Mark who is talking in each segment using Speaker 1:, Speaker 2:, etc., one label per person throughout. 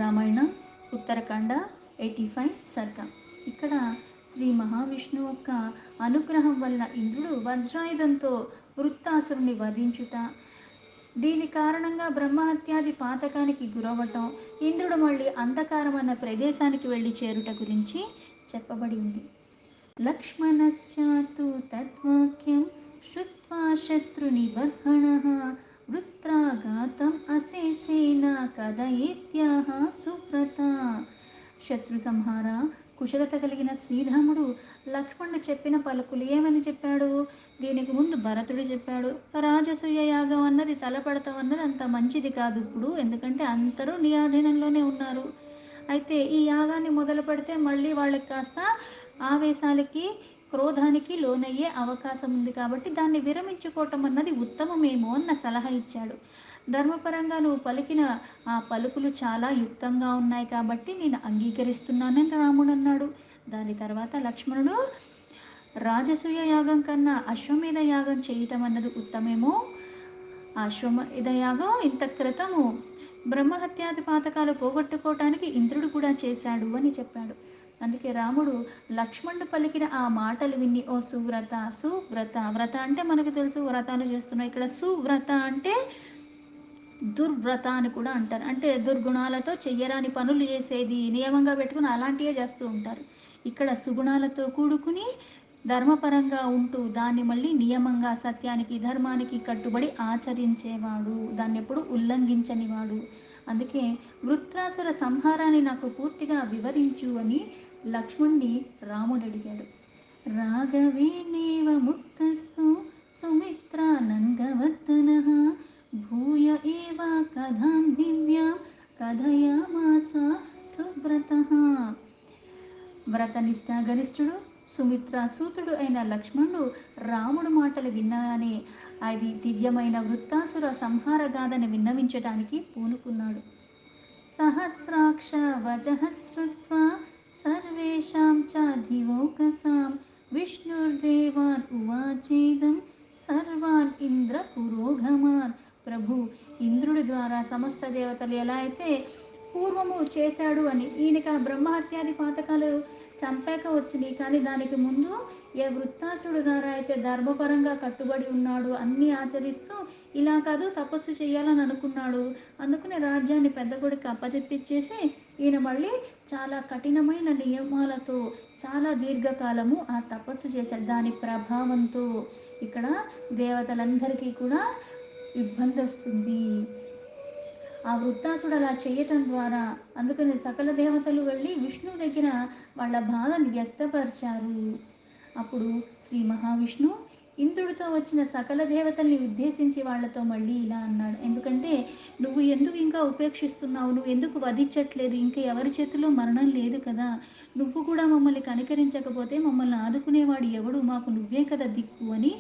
Speaker 1: రామాయణం ఉత్తరకాండ 85 సర్గ. ఇక్కడ శ్రీ మహావిష్ణువు యొక్క అనుగ్రహం వల్ల ఇంద్రుడు వజ్రాయుధంతో వృత్తాసురుని వధించుట, దీని కారణంగా బ్రహ్మహత్యాది పాతకానికి గురవటం, ఇంద్రుడు మళ్ళీ అంధకారం అన్న ప్రదేశానికి వెళ్ళి చేరుట గురించి చెప్పబడి ఉంది. లక్ష్మణస్యాతు తద్వాక్యం శ్రుత్వా శత్రునిబర్హణః వృత్రాఘాతం అశేషేణ కథయేత్యాహ సువ్రత. శత్రు సంహార కుశలత కలిగిన శ్రీరాముడు లక్ష్మణుడు చెప్పిన పలుకులు ఏమని చెప్పాడు? దీనికి ముందు భరతుడు చెప్పాడు, రాజసూయ యాగం అన్నది తలపడతాం అన్నది అంత మంచిది కాదు ఇప్పుడు, ఎందుకంటే అందరూ నీ ఆధీనంలోనే ఉన్నారు. అయితే ఈ యాగాన్ని మొదలు పెడితే మళ్ళీ వాళ్ళకి కాస్త ఆవేశాలకి క్రోధానికి లోనయ్యే అవకాశం ఉంది, కాబట్టి దాన్ని విరమించుకోవటం అన్నది ఉత్తమమేమో అన్న సలహా ఇచ్చాడు. ధర్మపరంగా నువ్వు పలికిన ఆ పలుకులు చాలా యుక్తంగా ఉన్నాయి కాబట్టి నేను అంగీకరిస్తున్నానని రాముడు అన్నాడు. దాని తర్వాత లక్ష్మణుడు రాజసూయ యాగం కన్నా అశ్వమేధ యాగం చేయటం అన్నది ఉత్తమేమో, ఆ అశ్వమేధ యాగం ఇంత క్రితము బ్రహ్మహత్యాది పాతకాలు పోగొట్టుకోవటానికి ఇంద్రుడు కూడా చేశాడు అని చెప్పాడు. అందుకే రాముడు లక్ష్మణుడు పలికిన ఆ మాటలు విని, ఓ సువ్రత, సువ్రత, వ్రత అంటే మనకు తెలుసు వ్రతాలు చేస్తున్నాం, ఇక్కడ సువ్రత అంటే దుర్వ్రత అని కూడా అంటారు. అంటే దుర్గుణాలతో చెయ్యరాని పనులు చేసేది, నియమంగా పెట్టుకుని అలాంటివే చేస్తూ ఉంటారు. ఇక్కడ సుగుణాలతో కూడుకుని ధర్మపరంగా ఉంటూ దాన్ని మళ్ళీ నియమంగా సత్యానికి ధర్మానికి కట్టుబడి ఆచరించేవాడు, దాన్ని ఎప్పుడు ఉల్లంఘించనివాడు. అందుకే వృత్రాసుర సంహారాన్ని నాకు పూర్తిగా వివరించు అని లక్ష్మణ్ణి రాముడు అడిగాడు. రాఘవేణేవ ముక్తస్తు సుమిత్రానందవర్ధనః భూయ ఏవ కథాం దివ్యాం కథయామాస సువ్రతః. వ్రతనిష్ట గరిష్ఠుడు సుమిత్ర సూతుడు అయిన లక్ష్మణుడు రాముడు మాటలు వినగానే అది దివ్యమైన వృత్తాసుర సంహార గాథని విన్నవించడానికి పూనుకున్నాడు. సహస్రాక్ష వచః శ్రుత్వా సర్వేషాం చ దివౌకసాం విష్ణుర్దేవాన్ ఉవాచేదం సర్వాన్ ఇంద్ర పురోగమాన్. ప్రభు, ఇంద్రుడి ద్వారా సమస్త దేవతలు ఎలా అయితే పూర్వము చేశాడు అని, ఈయనక బ్రహ్మహత్యాది పాతకాలు చంపాక వచ్చినాయి, కానీ దానికి ముందు ఏ వృత్తాసుడు ద్వారా అయితే ధర్మపరంగా కట్టుబడి ఉన్నాడు, అన్నీ ఆచరిస్తూ ఇలా కాదు తపస్సు చేయాలని అనుకున్నాడు, అందుకనే రాజ్యాన్ని పెద్ద కొడుకు అప్పచెప్పించేసి ఈయన మళ్ళీ చాలా కఠినమైన నియమాలతో చాలా దీర్ఘకాలము ఆ తపస్సు చేశాడు. దాని ప్రభావంతో ఇక్కడ దేవతలందరికీ కూడా ఇబ్బంది వస్తుంది. ఆ వృత్తాసుడు అలా చేయటం ద్వారా, అందుకని సకల దేవతలు వెళ్ళి విష్ణువు దగ్గర వాళ్ళ బాధని వ్యక్తపరిచారు. అప్పుడు శ్రీ మహావిష్ణువు ఇంద్రుడితో వచ్చిన సకల దేవతల్ని ఉద్దేశించి వాళ్ళతో మళ్ళీ ఇలా అన్నాడు. ఎందుకంటే నువ్వు ఎందుకు ఇంకా ఉపేక్షిస్తున్నావు, నువ్వు ఎందుకు వధించట్లేదు, ఇంకా ఎవరి చేతిలో మరణం లేదు కదా, నువ్వు కూడా మమ్మల్ని కనికరించకపోతే మమ్మల్ని ఆదుకునేవాడు ఎవడు, మాకు నువ్వే కదా దిక్కు అని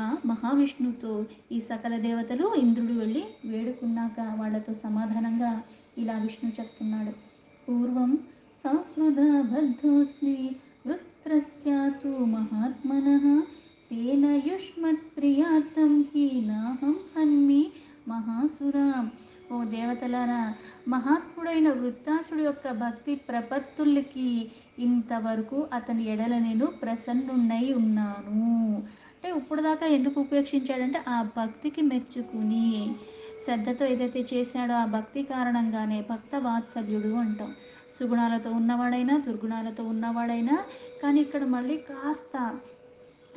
Speaker 1: ఆ మహావిష్ణువుతో ఈ సకల దేవతలు ఇంద్రుడు వెళ్ళి వేడుకున్నాక వాళ్ళతో సమాధానంగా ఇలా విష్ణు చెప్తున్నాడు. పూర్వం సహృదా బద్ధోస్మి వృత్రస్యాతు మహాత్మనః తేన యుష్మత్ ప్రియార్థం హి నాహం హన్మి మహాసురాం. ఓ దేవతలారా, మహాత్ముడైన వృత్తాసుడు యొక్క భక్తి ప్రపత్తులకి ఇంతవరకు అతని ఎడల నేను ప్రసన్నున్నై ఉన్నాను. అంటే ఇప్పుడు దాకా ఎందుకు ఉపేక్షించాడంటే ఆ భక్తికి మెచ్చుకుని శ్రద్ధతో ఏదైతే చేశాడో ఆ భక్తి కారణంగానే భక్త వాత్సల్యుడు అంటాం. సుగుణాలతో ఉన్నవాడైనా దుర్గుణాలతో ఉన్నవాడైనా, కానీ ఇక్కడ మళ్ళీ కాస్త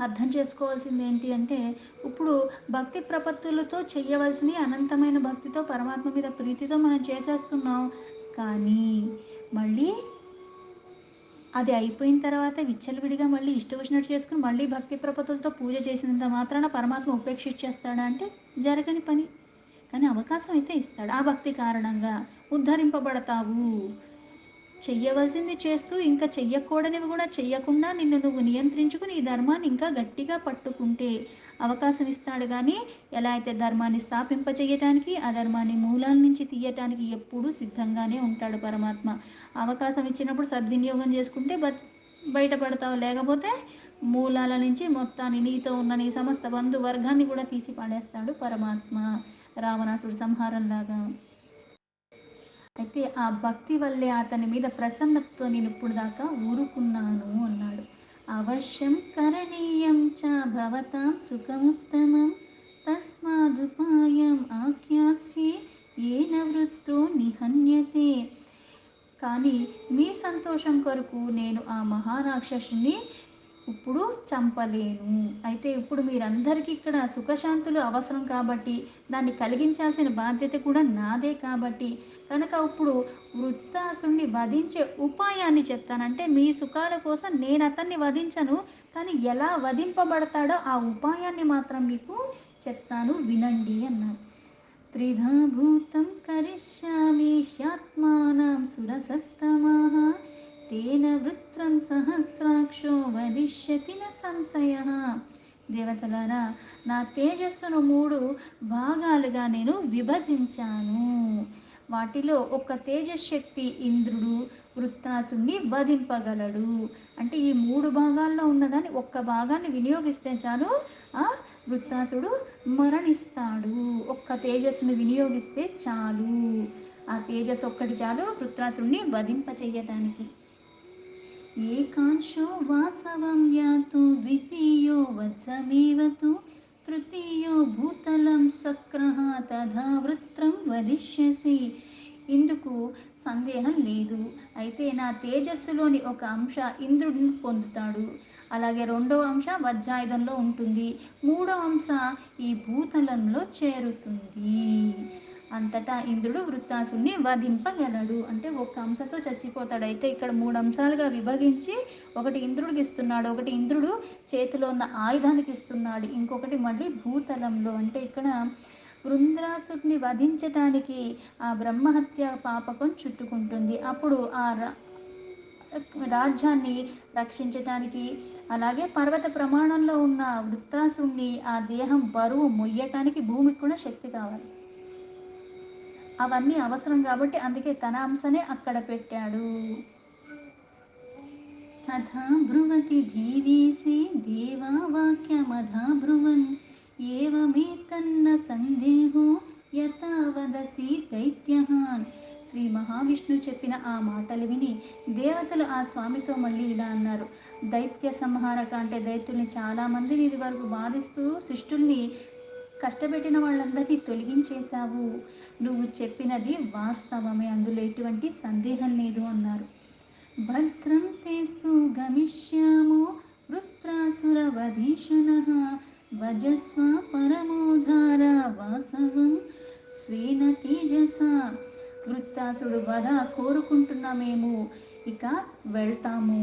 Speaker 1: అర్థం చేసుకోవాల్సింది ఏంటి అంటే, ఇప్పుడు భక్తి ప్రపత్తులతో చెయ్యవలసిన అనంతమైన భక్తితో పరమాత్మ మీద ప్రీతితో మనం చేసేస్తున్నాం, కానీ మళ్ళీ అది అయిపోయిన తర్వాత విచ్చలవిడిగా మళ్ళీ ఇష్టం వచ్చినట్టు చేసుకుని మళ్ళీ భక్తి ప్రపత్తులతో పూజ చేసినంత మాత్రాన పరమాత్మ ఉపేక్షించేస్తాడా అంటే జరగని పని. కానీ అవకాశం అయితే ఇస్తాడు. ఆ భక్తి కారణంగా ఉద్ధరింపబడతావు. చెయ్యవలసింది చేస్తూ ఇంకా చెయ్యకూడనివి కూడా చెయ్యకుండా నిన్ను నువ్వు నియంత్రించుకుని ఈ ధర్మాన్ని ఇంకా గట్టిగా పట్టుకుంటే అవకాశం ఇస్తాడు. కానీ ఎలా అయితే ధర్మాన్ని స్థాపింపచేయటానికి అధర్మాన్ని మూలాల నుంచి తీయటానికి ఎప్పుడూ సిద్ధంగానే ఉంటాడు పరమాత్మ. అవకాశం ఇచ్చినప్పుడు సద్వినియోగం చేసుకుంటే బయటపడతావు, లేకపోతే మూలాల నుంచి మొత్తాన్ని నీతో ఉన్న నీ సమస్త బంధువర్గాన్ని కూడా తీసి పాడేస్తాడు పరమాత్మ, రావణాసుడి సంహారంలాగా. అయితే ఆ భక్తి వల్లే అతని మీద ప్రసన్నతతో నేనిప్పుడు దాకా ఊరుకున్నాను అన్నాడు. అవశ్యం కరణీయం చ భవతాం సుఖముత్తమం తస్మాదుపాయం ఆఖ్యాస్యే ఏన వృత్తో నిహన్యతే. కానీ మీ సంతోషం కొరకు నేను ఆ మహారాక్షసుని ఇప్పుడు చంపలేను. అయితే ఇప్పుడు మీరందరికీ ఇక్కడ సుఖశాంతులు అవసరం కాబట్టి, దాన్ని కలిగించాల్సిన బాధ్యత కూడా నాదే కాబట్టి, కనుక ఇప్పుడు వృత్తాసుడిని వధించే ఉపాయాన్ని చెప్తాను. అంటే మీ సుఖాల కోసం నేను అతన్ని వధించను, కానీ ఎలా వధింపబడతాడో ఆ ఉపాయాన్ని మాత్రం మీకు చెప్తాను వినండి అన్నారు. త్రిధా భూతం కరిష్యామి హ్యాత్మానం సురసత్తమాః తేన వృత్రం సహస్రాక్షో వదిష్యతి న సంశయః. దేవతలారా, నా తేజస్సును 3 భాగాలుగా నేను విభజించాను. వాటిలో ఒక తేజశక్తి ఇంద్రుడు వృత్రాసుని వధింపగలడు. అంటే ఈ 3 భాగాల్లో ఉన్నదాన్ని ఒక్క భాగాన్ని వినియోగిస్తే చాలు, ఆ వృత్రాసుడు మరణిస్తాడు. ఒక్క తేజస్సును వినియోగిస్తే చాలు, ఆ తేజస్సు ఒక్కటి చాలు వృత్రాసుడిని వధింపచేయటానికి. ఏకాంశో వాసవం యాతు ద్వితీయో వచమేవతు తృతీయో భూతలం సక్రః తథా వృత్రం వదిష్యసి. ఇందుకు సందేహం లేదు. అయితే నా తేజస్సులోని ఒక అంశ ఇంద్రుడిని పొందుతాడు, అలాగే రెండో అంశ వజ్రాయుధంలో ఉంటుంది, మూడో అంశ ఈ భూతలంలో చేరుతుంది. అంతటా ఇంద్రుడు వృత్తాసుని వధింపగలడు. అంటే ఒక అంశతో చచ్చిపోతాడు. అయితే ఇక్కడ 3 అంశాలుగా విభజించి ఒకటి ఇంద్రుడికి ఇస్తున్నాడు, ఒకటి ఇంద్రుడు చేతిలో ఉన్న ఆయుధానికి ఇస్తున్నాడు, ఇంకొకటి మళ్ళీ భూతలంలో. అంటే ఇక్కడ వృంద్రాసుడిని వధించటానికి ఆ బ్రహ్మహత్య పాపకం చుట్టుకుంటుంది. అప్పుడు ఆ రాజ్యాన్ని రక్షించటానికి, అలాగే పర్వత ప్రమాణంలో ఉన్న వృత్రాసుడిని ఆ దేహం బరువు మొయ్యటానికి భూమికి కూడా శక్తి కావాలి. అవన్నీ అవసరం కాబట్టి అందుకే తన అంశనే అక్కడ పెట్టాడు. తథా బ్రువతి ధీవేసి దేవా వాక్యమథా బ్రువన్ ఏవమేతన్న సందేహో యథా వదసి దైత్యహాన్. శ్రీ మహావిష్ణు చెప్పిన ఆ మాటలు విని దేవతలు ఆ స్వామితో మళ్ళీ ఇలా అన్నారు. దైత్య సంహారక, అంటే దైత్యుల్ని చాలామందిని ఇది వరకు బాధిస్తూ శిష్టుల్ని కష్టపెట్టిన వాళ్ళందరినీ తొలగించేశావు. నువ్వు చెప్పినది వాస్తవమే, అందులో ఎటువంటి సందేహం లేదు అన్నారు. భద్రం తేస్తు గమిష్యామో వృత్రాసురవధీషణః భజస్వ పరమోధార వాసవం స్వేన తేజస. వృత్రాసుడు వధ కోరుకుంటున్న మేము ఇక వెళ్తాము.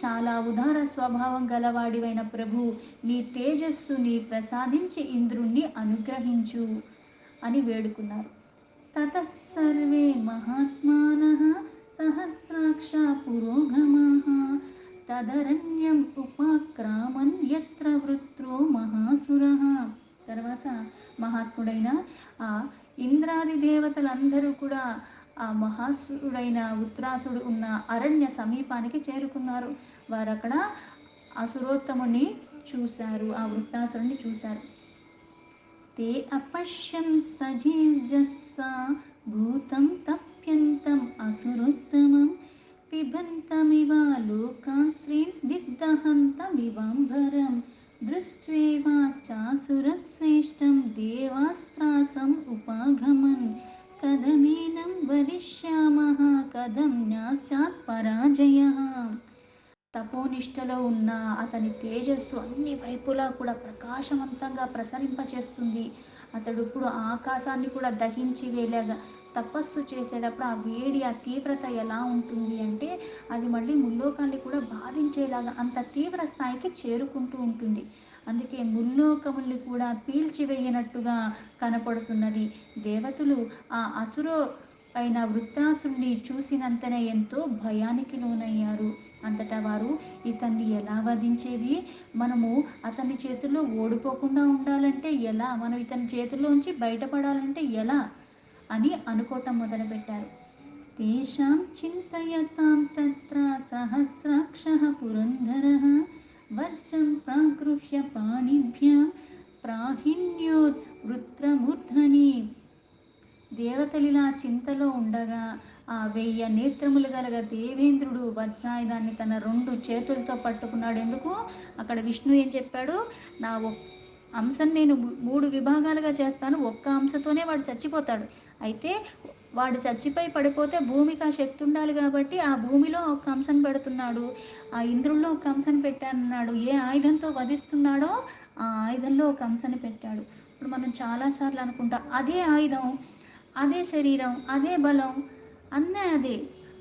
Speaker 1: చాలా ఉదార స్వభావం గలవాడివైన ప్రభు, నీ తేజస్సుని ప్రసాదించి ఇంద్రుణ్ణి అనుగ్రహించు అని వేడుకున్నారు. తతః సర్వే మహాత్మానః సహస్రాక్ష పురోగమాః తదరణ్యం ఉపాక్రామన్ యత్ర వృత్రో మహాసురః. తర్వాత మహాత్ముడైన ఆ ఇంద్రాది దేవతలందరూ కూడా ఆ మహాసురుడైన వృత్రాసుడు ఉన్న అరణ్య సమీపానికి చేరుకున్నారు. వారు అక్కడ అసురోత్తముని చూశారు, ఆ వృత్రాసురుని చూశారు. ते अपश्यं सजीजसा भूतं तप्यन्तम् असुरोत्तमं पिबन्तमिव लोकान् स्त्रीन् निर्दहन्तमिवाम्बरं दृष्ट्वेवा चासुरश्रेष्ठं देवास्त्रासम् उपागमन् कदमेनं वदिष्यामः कदं न्यास्यात् पराजयः. తపోనిష్టలో ఉన్న అతని తేజస్సు అన్ని వైపులా కూడా ప్రకాశవంతంగా ప్రసరింపచేస్తుంది. అతడు ఇప్పుడు ఆకాశాన్ని కూడా దహించి వేలాగా తపస్సు చేసేటప్పుడు ఆ వేడి, ఆ తీవ్రత ఎలా ఉంటుంది అంటే అది మళ్ళీ ముల్లోకాన్ని కూడా బాధించేలాగా అంత తీవ్ర స్థాయికి చేరుకుంటూ ఉంటుంది. అందుకే ముల్లోకముల్ని కూడా పీల్చివేయనట్టుగా కనపడుతున్నది. దేవతలు ఆ అసురో అయిన వృత్రాసుని చూసినంతనే ఎంతో భయానికి లోనయ్యారు. అంతటా వారు ఇతన్ని ఎలా వధించేది, మనము అతని చేతుల్లో ఓడిపోకుండా ఉండాలంటే ఎలా, మనం ఇతని చేతుల్లోంచి బయటపడాలంటే ఎలా అని అనుకోవటం మొదలుపెట్టారు. తేషాం చింతయతాం తత్ర సహస్రాక్షః పురంధరః వజ్రం ప్రాగృహ్య పాణిభ్యాం ప్రాహిణ్యోత్ వృత్రమూర్ధని. దేవతలిలా చింతలో ఉండగా ఆ 1000 నేత్రములు గలగ దేవేంద్రుడు వజ్రాయుధాన్ని తన 2 చేతులతో పట్టుకున్నాడు. ఎందుకు? అక్కడ విష్ణు ఏం చెప్పాడు? నా అంశను నేను 3 విభాగాలుగా చేస్తాను. ఒక్క అంశతోనే వాడు చచ్చిపోతాడు. అయితే వాడు చచ్చిపోయి పడిపోతే భూమికి ఆ శక్తి ఉండాలి కాబట్టి ఆ భూమిలో ఒక అంశను పెడుతున్నాడు. ఆ ఇంద్రుల్లో ఒక అంశను పెట్టానన్నాడు. ఏ ఆయుధంతో వధిస్తున్నాడో ఆ ఆయుధంలో ఒక అంశని పెట్టాడు. ఇప్పుడు మనం చాలాసార్లు అనుకుంటాం అదే ఆయుధం, అదే శరీరం, అదే బలం, అన్నీ అదే.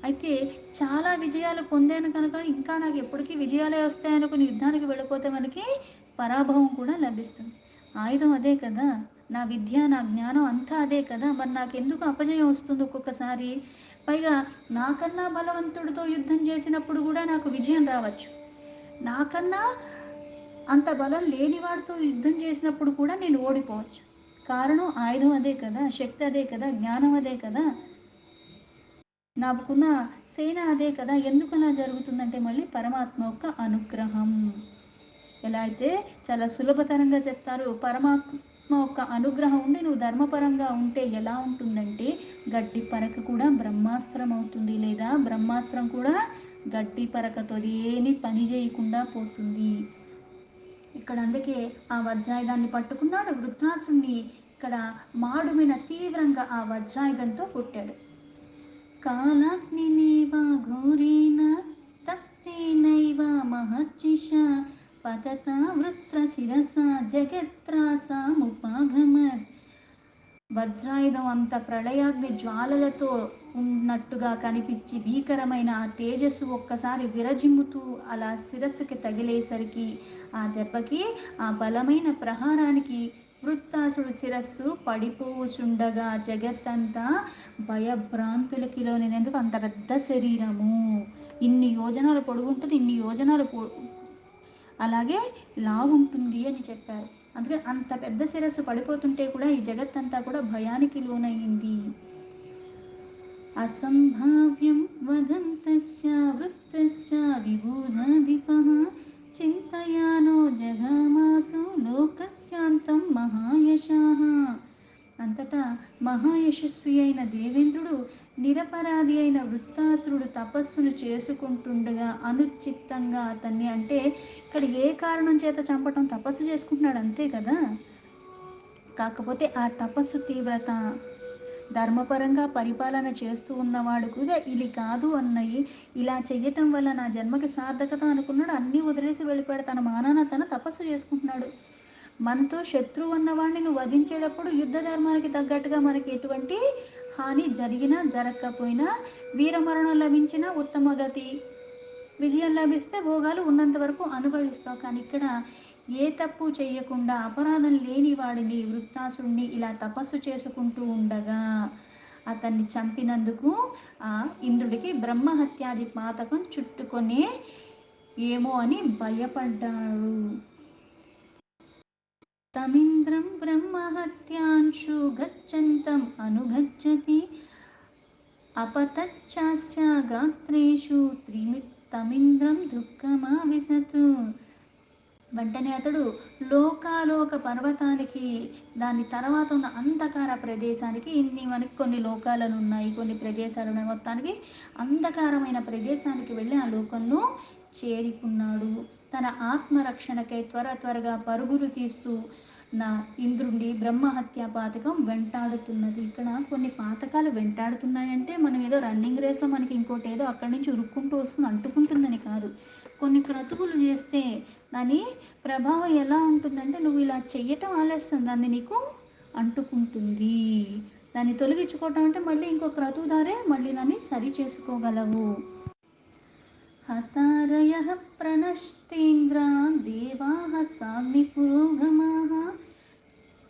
Speaker 1: అయితే చాలా విజయాలు పొందాను కనుక ఇంకా నాకు ఎప్పటికీ విజయాలే వస్తాయనుకుని యుద్ధానికి వెళ్ళిపోతే మనకి పరాభవం కూడా లభిస్తుంది. ఆయుధం అదే కదా! నా విద్య, నా జ్ఞానం అంతా అదే కదా! మరి నాకెందుకు అపజయం వస్తుంది ఒక్కొక్కసారి? పైగా నాకన్నా బలవంతుడితో యుద్ధం చేసినప్పుడు కూడా నాకు విజయం రావచ్చు. నాకన్నా అంత బలం లేనివాడితో యుద్ధం చేసినప్పుడు కూడా నేను ఓడిపోవచ్చు. కారణం ఆయుధం అదే కదా! శక్తి అదే కదా! జ్ఞానం అదే కదా! నాకున్న సేన అదే కదా! ఎందుకలా జరుగుతుందంటే మళ్ళీ పరమాత్మ యొక్క అనుగ్రహం. ఎలా అయితే చాలా సులభతరంగా చెప్తారు. పరమాత్మ యొక్క అనుగ్రహం ఉండి నువ్వు ధర్మపరంగా ఉంటే ఎలా ఉంటుందంటే గడ్డి పరక కూడా బ్రహ్మాస్త్రం అవుతుంది. లేదా బ్రహ్మాస్త్రం కూడా గడ్డి పరకతో ఏమీ పని చేయకుండా పోతుంది. ఇక్కడ అందుకే ఆ వజ్రాయుధాన్ని పట్టుకున్నాడు. వృత్రాసుని ఇక్కడ మాడు తీవ్రంగా ఆ వజ్రాయుధంతో కొట్టాడు. కాలాగ్నినేవ ఘోరేణ తప్తేనైవ మహర్చిష పతత వృత్రశిరస జగత్రాసముపాగమత్. వజ్రాయుధం అంత ప్రళయాగ్ని జ్వాలలతో ఉన్నట్టుగా కనిపించి భీకరమైన ఆ తేజస్సు ఒక్కసారి విరజిమ్ముతూ అలా శిరస్సుకి తగిలేసరికి ఆ దెబ్బకి ఆ బలమైన ప్రహారానికి వృత్తాసుడు శిరస్సు పడిపోవుచుండగా జగత్తంతా భయభ్రాంతులకి లోనైనందుకు. అంత పెద్ద శరీరము, ఇన్ని యోజనాలు పొడుగుంటుంది, ఇన్ని యోజనాలు అలాగే లావుంటుంది అని చెప్పారు. అందుకే అంత పెద్ద శిరస్సు పడిపోతుంటే కూడా ఈ జగత్తంతా కూడా భయానికి లోనయ్యింది. అసంభావ్యం వదంతస్య వృత్రస్య విబూధాధిపః చింతయానో జగామాసు లోకస్యాంతం మహాయశాః. అంతటా మహాయశస్వి అయిన దేవేంద్రుడు నిరపరాధి అయిన వృత్తాసురుడు తపస్సును చేసుకుంటుండగా అనుచిత్తంగా అతన్ని, అంటే ఇక్కడ ఏ కారణం చేత చంపటం, తపస్సు చేసుకుంటున్నాడు అంతే కదా. కాకపోతే ఆ తపస్సు తీవ్రత ధర్మపరంగా పరిపాలన చేస్తూ ఉన్నవాడు కూడా ఇది కాదు అన్నయి, ఇలా చెయ్యటం వల్ల నా జన్మకి సార్థకత అనుకున్నాడు. అన్నీ వదిలేసి వెళ్ళిపోయాడు. తన మానాన తన తపస్సు చేసుకుంటున్నాడు. మనతో శత్రువు అన్నవాడిని నువ్వు వధించేటప్పుడు యుద్ధ ధర్మానికి తగ్గట్టుగా మనకి ఎటువంటి హాని జరిగినా జరగకపోయినా వీరమరణం లభించిన ఉత్తమ గతి, విజయం లభిస్తే భోగాలు ఉన్నంత వరకు అనుభవిస్తావు. కానీ ఇక్కడ ఏ తప్పు చేయకుండా అపరాధం లేని వాడిని వృత్తాసుడిని ఇలా తపస్సు చేసుకుంటూ ఉండగా అతన్ని చంపినందుకు ఆ ఇంద్రుడికి బ్రహ్మహత్యాది పాతకం చుట్టుకొనే ఏమో అని భయపడ్డాడు. తమింద్రం బ్రహ్మహత్యాంశు గచ్చంతం అనుగచ్చతి అపతచ్చాస్య గాత్రేషు తమింద్రం దుఃఖమావిశతు. వెంటనే అతడు లోకాలోక పర్వతానికి, దాని తర్వాత ఉన్న అంధకార ప్రదేశానికి, మనకి కొన్ని లోకాలను ఉన్నాయి, కొన్ని ప్రదేశాలు ఉన్నాయి, మొత్తానికి అంధకారమైన ప్రదేశానికి వెళ్ళి ఆ లోకంలో చేరుకున్నాడు. తన ఆత్మరక్షణకై త్వరగా పరుగులు తీస్తూ నా ఇంద్రుడి బ్రహ్మహత్య పాతకం వెంటాడుతున్నది. ఇక్కడ కొన్ని పాతకాలు వెంటాడుతున్నాయంటే మనం ఏదో రన్నింగ్ రేస్లో మనకి ఇంకోటి ఏదో అక్కడి నుంచి ఉరుక్కుంటూ వస్తుంది అంటుకుంటుందని కాదు. కొన్ని క్రతువులు చేస్తే దాని ప్రభావం ఎలా ఉంటుందంటే నువ్వు ఇలా చెయ్యటం ఆలస్యం దాన్ని నీకు అంటుకుంటుంది. దాన్ని తొలగించుకోవటం అంటే మళ్ళీ ఇంకో క్రతువు దారే మళ్ళీ దాన్ని సరి చేసుకోగలవు. హతారయః ప్రణష్టేంద్ర దేవాః సాగ్ని పురోగమాః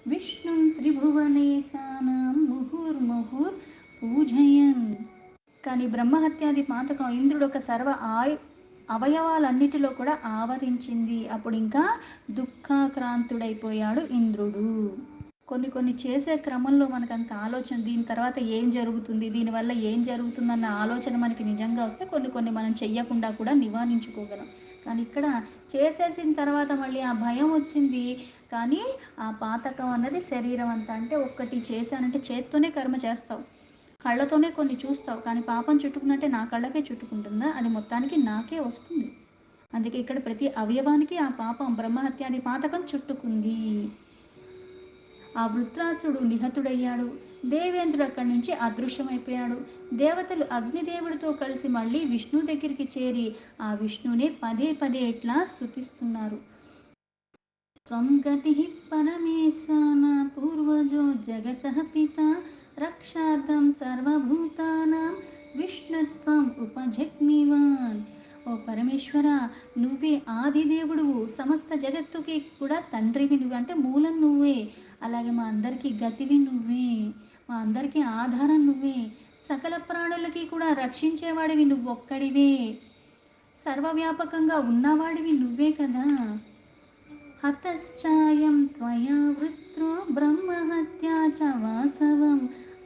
Speaker 1: విష్ణుం త్రిభువనేశానాం ముహుర్ముహుర్ పూజయన్. కానీ బ్రహ్మహత్యాది పాతకం ఇంద్రుడు ఒక అవయవాలన్నిటిలో కూడా ఆవరించింది. అప్పుడు ఇంకా దుఃఖాక్రాంతుడైపోయాడు ఇంద్రుడు. కొన్ని చేసే క్రమంలో మనకు అంత ఆలోచన, దీని తర్వాత ఏం జరుగుతుంది, దీనివల్ల ఏం జరుగుతుందన్న ఆలోచన మనకి నిజంగా వస్తే కొన్ని మనం చెయ్యకుండా కూడా నివారించుకోగలం. కానీ ఇక్కడ చేసేసిన తర్వాత మళ్ళీ ఆ భయం వచ్చింది. కానీ ఆ పాతకం అన్నది శరీరం అంతా. అంటే ఒక్కటి చేశానంటే చేత్తోనే కర్మ చేస్తావు. కళ్ళతోనే కొన్ని చూస్తావు. కానీ పాపం చుట్టుకుందంటే నా కళ్ళకే చుట్టుకుంటుందా? అది మొత్తానికి నాకే వస్తుంది. అందుకే ఇక్కడ ప్రతి అవయవానికి ఆ పాపం బ్రహ్మహత్యాది పాతకం చుట్టుకుంది. ఆ వృత్రాసుడు నిహతుడయ్యాడు. దేవేంద్రుడు అక్కడి నుంచి అదృశ్యమైపోయాడు. దేవతలు అగ్నిదేవుడితో కలిసి మళ్ళీ విష్ణువు దగ్గరికి చేరి ఆ విష్ణువునే పదే పదే ఇట్లా స్తుతిస్తున్నారు. త్వం గతిః పరమేశాన పూర్వజో జగతః పితా రక్షార్థం సర్వభూతానాం విష్ణుత్వం ఉపజగ్మివాన్. ఓ పరమేశ్వర, నువ్వే ఆదిదేవుడువు, సమస్త జగత్తుకి కూడా తండ్రివి నువ్వు, అంటే మూలం నువ్వే. అలాగే మా అందరికీ గతివి నువ్వే, మా అందరికీ ఆధారం నువ్వే, సకల ప్రాణులకి కూడా రక్షించేవాడివి నువ్వొక్కడివే, సర్వవ్యాపకంగా ఉన్నవాడివి నువ్వే కదా. हतश्चायं त्वया वृत्रो ब्रह्महत्या च वासवं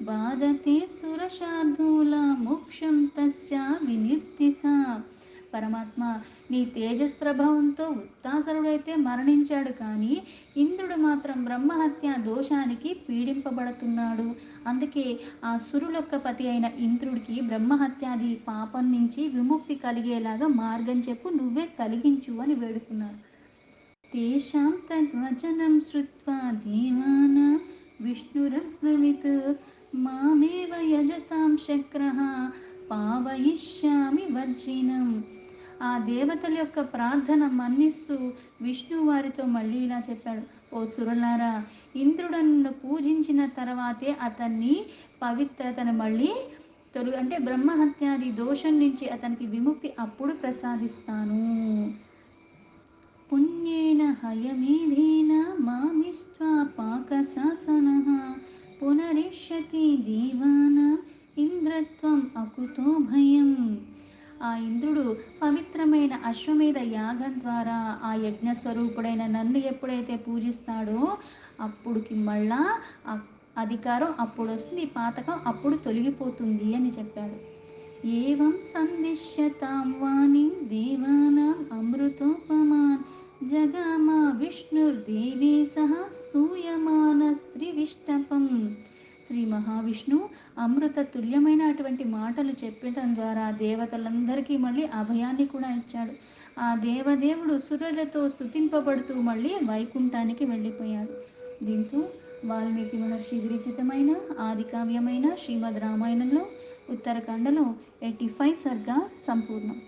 Speaker 1: बाधते सुरशार्दूला మోక్షం తస్యా వినిర్దిశా. పరమాత్మ, నీ తేజస్ ప్రభావంతో వృత్తాసురుడైతే మరణించాడు, కానీ ఇంద్రుడు మాత్రం బ్రహ్మహత్య దోషానికి పీడింపబడుతున్నాడు. అందుకే ఆ సురులొక్క పతి అయిన ఇంద్రుడికి బ్రహ్మహత్యాది పాపం నుంచి విముక్తి కలిగేలాగా మార్గం చెప్పు, నువ్వే కలిగించు అని వేడుకున్నారు. తేషాం తద్వచనం శ్రుత్వా దేవానాం విష్ణురబ్రవీత్ మామేవ యజతాం శక్రః పావయిష్యామి వర్జినం. ఆ దేవతల యొక్క ప్రార్థన మన్నిస్తూ విష్ణు వారితో మళ్ళీ ఇలా చెప్పాడు. ఓ సురులారా, ఇంద్రుడను పూజించిన తర్వాతే అతన్ని పవిత్రతను మళ్ళీ అంటే బ్రహ్మహత్యాది దోషం నుంచి అతనికి విముక్తి అప్పుడు ప్రసాదిస్తాను. పుణ్యేన హయమేధేన మామిష్ట్వా పాకశాసనః పునరిష్యతి దేవానాం ఇంద్రత్వం అకుతో భయం. ఆ ఇంద్రుడు పవిత్రమైన అశ్వమేధ యాగం ద్వారా ఆ యజ్ఞస్వరూపుడైన నన్ను ఎప్పుడైతే పూజిస్తాడో అప్పుడుకి మళ్ళా అధికారం అప్పుడు వస్తుంది, పాతకం అప్పుడు తొలగిపోతుంది అని చెప్పాడు. ఏవం సందిశ్యతాం వాణిం దేవానాం అమృతోపమాన్ జగామా విష్ణుర్దేవీ సహ స్తూయమానస్త్రివిష్టపం. శ్రీ మహావిష్ణు అమృత తుల్యమైన అటువంటి మాటలు చెప్పటం ద్వారా దేవతలందరికీ మళ్ళీ అభయాన్ని కూడా ఇచ్చాడు. ఆ దేవదేవుడు సురులతో స్తుతింపబడుతూ మళ్ళీ వైకుంఠానికి వెళ్ళిపోయాడు. దీంతో వాల్మీకి మహర్షి విరచితమైన ఆది కావ్యమైన శ్రీమద్ రామాయణంలో ఉత్తరాఖండలో 85 సర్గా సంపూర్ణం.